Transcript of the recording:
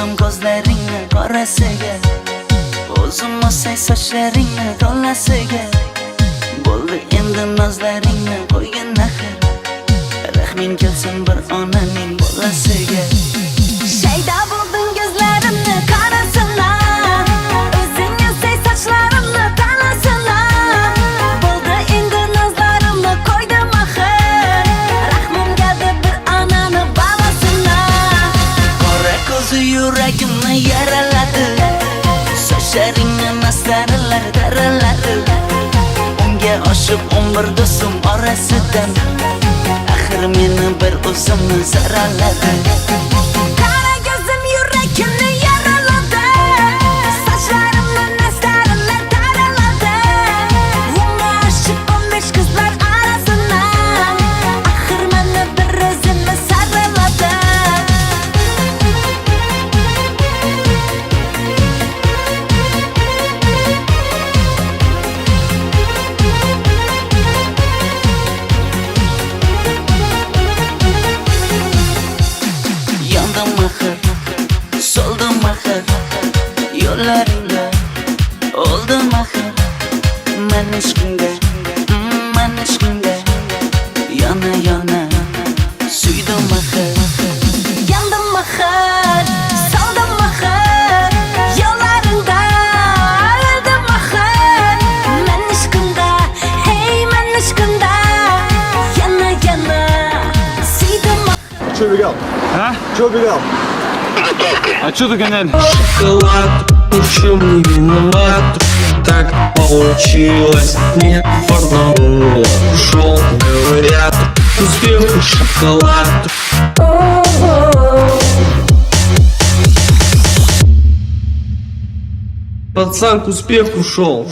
Oldim ko'zlaringni qorasiga, o'zim o'say sochlaringni to'lasiga. Bo'ldi endi nozlaringni qo'ygan axir, rahming kelsin bir onaning bolasiga. Shayda bo'lding ko'zlarimni qarasana, o'zing o'say sochlarimni tanasana. Bo'ldi endi nozlarimni qo'ydim axir, rahmim keldi bir onani bolasina. Qora ko'zi yuragimni yaraladi, sochlaringni mastarlar taraladi. Unga oshiq 11 do'stim orasidan, axir meni bir o'zimni zaraladi. Qara ko'zim yuragimni yaraladi, sochlarimni mastarlar taraladi. Unga oshiq 15 qizlar orasidan, axir meni bir o'zimni saraladi. Yandım axir, soldim axir, yo'llaringda oldim axir. Men ishqingga, yana yana suydim axir. Yandım axir, soldim axir, yo'llaringda oldim axir. Men ishqimda, hey men ishqimda, yana yana suydim axir. Че велел? А? Че велел? А чё ты гоняли? Шоколад, ни в чем не виноват. Так получилось, не фартануло. Ушел, говорят, успех шоколад. Пацан к успеху шел.